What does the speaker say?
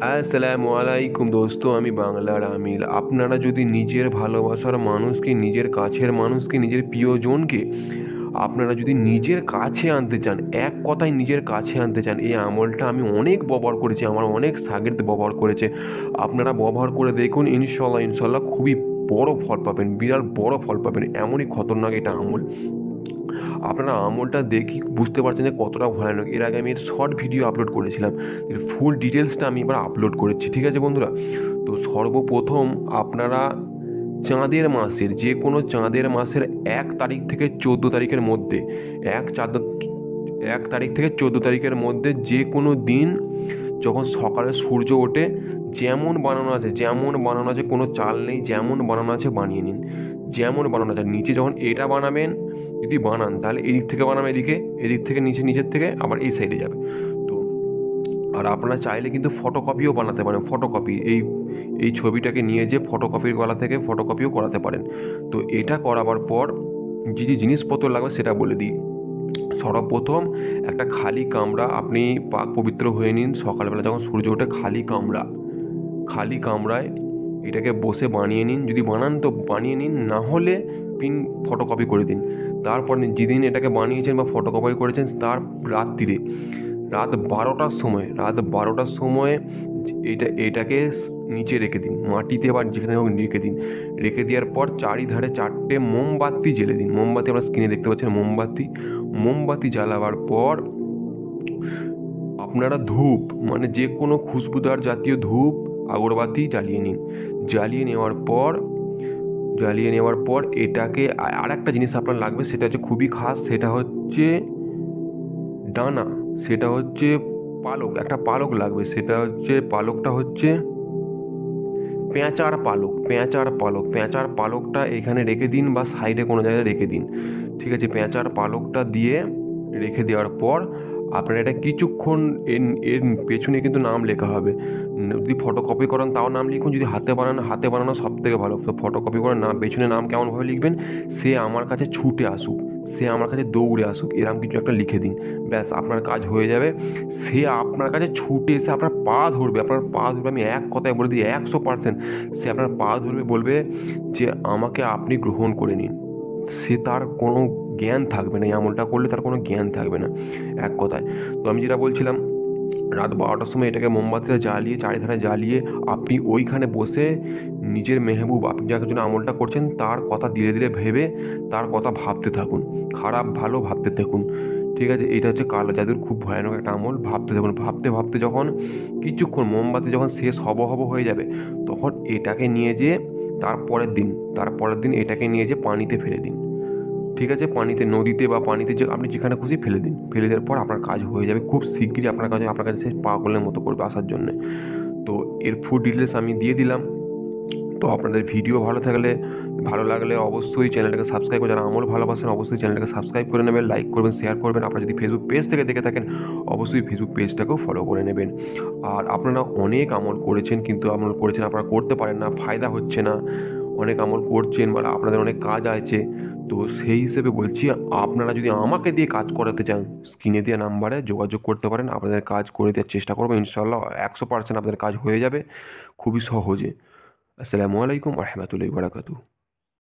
আসসালামু আলাইকুম দোস্ত, আমি বাংলার আমিল। আপনারা যদি নিজের ভালোবাসার মানুষকে, নিজের কাছের মানুষকে, নিজের প্রিয়জনকে আপনারা যদি নিজের কাছে আনতে চান, এক কথায় নিজের কাছে আনতে চান, এই আমলটা আমি অনেক ব্যবহার করেছি, আমার অনেক শাগির্দ ব্যবহার করেছে। আপনারা ব্যবহার করে দেখুন, ইনশাল্লাহ ইনশাল্লাহ খুবই বড় ফল পাবেন, বিরাট বড় ফল পাবেন। এমনই খতরনাক এটা আমল। আপনারা আমলটা দেখি বুঝতে পারছেন যে কতটা ভয়ানক। এর আগে আমি এর শর্ট ভিডিও আপলোড করেছিলাম, এর ফুল ডিটেলসটা আমি এবার আপলোড করেছি। ঠিক আছে বন্ধুরা, তো সর্বপ্রথম আপনারা চাঁদের মাসের, যে কোনো চাঁদের মাসের 1 তারিখ থেকে 14 তারিখের মধ্যে, 1 তারিখ থেকে 14 তারিখের মধ্যে যে কোনো দিন যখন সকালে সূর্য ওঠে, যেমন বানানো আছে কোনো চাল নেই, যেমন বানানো আছে বানিয়ে নিন। যেমন বানানো আছে নিচে যখন এটা বানাবেন, যদি বানান তাহলে এদিক থেকে বানাবেন, এদিকে, এদিক থেকে নিচে, নিচের থেকে আবার এই সাইডে যাবে। তো আর আপনারা চাইলে কিন্তু ফটোকপিও বানাতে পারেন। ফটোকপি এই এই ছবিটাকে নিয়ে যে ফটোকপির গলা থেকে ফটোকপিও করাতে পারেন। তো এটা করাবার পর যে যে জিনিসপত্র লাগবে সেটা বলে দিই। সর্বপ্রথম একটা খালি কামড়া আপনি পাক পবিত্র হয়ে নিন। সকালবেলা যখন সূর্য ওঠে খালি কামরায় এটাকে বসে বানিয়ে নিন। যদি বানান তো বানিয়ে নিন, না হলে ফটোকপি করে দিন। তারপর যেদিন এটাকে বানিয়েছেন বা ফটোকপি করেছেন তার রাত্রিরে, রাত 12টার সময় এটাকে নিচে রেখে দিন, মাটিতে বা যেখানে হোক রেখে দিন। রেখে দেওয়ার পর চারিধারে 4টে মোমবাতি জ্বেলে দিন। মোমবাতি আমরা স্ক্রিনে দেখতে পাচ্ছেন, মোমবাতি জ্বালাবার পর আপনারা ধূপ, মানে যে কোনো খুশবুদার জাতীয় ধূপ, আগরবাতি জ্বালিয়ে নিন। জ্বালিয়ে নেওয়ার পর এটাকে আর একটা জিনিস আপনার লাগবে, সেটা হচ্ছে খুবই খাস, সেটা হচ্ছে ডানা, সেটা হচ্ছে পালক। একটা পালক লাগবে, সেটা হচ্ছে পালকটা হচ্ছে পেঁচার পালকটা এখানে রেখে দিন বা সাইডে কোনো জায়গায় রেখে দিন। ঠিক আছে, পেঁচার পালকটা দিয়ে রেখে দেওয়ার পর আপনার এটা কিছুক্ষণ এর পেছনে কিন্তু নাম লেখা হবে। যদি ফটোকপি করেন তাও নাম লিখুন, যদি হাতে বানানো সব থেকে ভালো। তো ফটোকপি করেন নাম, পেছনে নাম কেমনভাবে লিখবেন, সে আমার কাছে ছুটে আসুক, সে আমার কাছে দৌড়ে আসুক, এরকম কিছু একটা লিখে দিন। ব্যাস, আপনার কাজ হয়ে যাবে। সে আপনার কাছে ছুটে এসে আপনার পা ধরবে, আমি এক কথায় বলে দিই 100%। সে আপনার পা ধরবে, বলবে যে আমাকে আপনি গ্রহণ করে নিন। সে তার কোনো জ্ঞান থাকবে না, এই আমলটা করলে তার কোনো জ্ঞান থাকবে না, এক কথায়। তো আমি যেটা বলছিলাম, রাত 12টার সময় এটাকে মোমবাতিটা জ্বালিয়ে, চারিধারে জ্বালিয়ে আপনি ওইখানে বসে নিজের মেহবুব, আপনি যাকে জন্য আমলটা করছেন তার কথা ধীরে ধীরে ভেবে তার কথা ভাবতে থাকুন, খারাপ ভালো ভাবতে থাকুন। ঠিক আছে, এটা হচ্ছে কালো জাদুর খুব ভয়ানক একটা আমল। ভাবতে থাকুন, ভাবতে ভাবতে যখন কিছুক্ষণ মোমবাতি যখন শেষ হব হয়ে যাবে, তখন এটাকে নিয়ে যেয়ে তারপরের দিন এটাকে নিয়ে যেয়ে পানিতে ফেলে দিন। ঠিক আছে, পানিতে, নদীতে বা পানিতে, যে আপনি যেখানে খুশি ফেলে দিন। ফেলে দেওয়ার পর আপনার কাজ হয়ে যাবে খুব শিগগিরই। আপনার কাছে সে পাগলের মতো করবে আসার জন্যে। তো এর ফুল ডিটেলস আমি দিয়ে দিলাম। তো আপনাদের ভিডিও ভালো লাগলে অবশ্যই চ্যানেলটাকে সাবস্ক্রাইব করে, যারা আমল ভালোবাসেন অবশ্যই চ্যানেলটাকে সাবস্ক্রাইব করে নেবেন, লাইক করবেন, শেয়ার করবেন। আপনারা যদি ফেসবুক পেজ থেকে দেখে থাকেন অবশ্যই ফেসবুক পেজটাকেও ফলো করে নেবেন। আর আপনারা অনেক আমল করেছেন, কিন্তু আপনারা করতে পারেন না, ফায়দা হচ্ছে না। অনেক আমল করছেন বা আপনাদের অনেক কাজ আছে। তো সেই হিসেবে বলছি, আপনারা যদি আমাকে দিয়ে কাজ করাতে চান, স্ক্রিনে দেওয়া নাম্বারে যোগাযোগ করতে পারেন। আপনাদের কাজ করে দেওয়ার চেষ্টা করবো, ইনশাল্লাহ 100% আপনাদের কাজ হয়ে যাবে খুবই সহজে। আসসালামু আলাইকুম রহমতুল্লাহি বারাকাতুহু।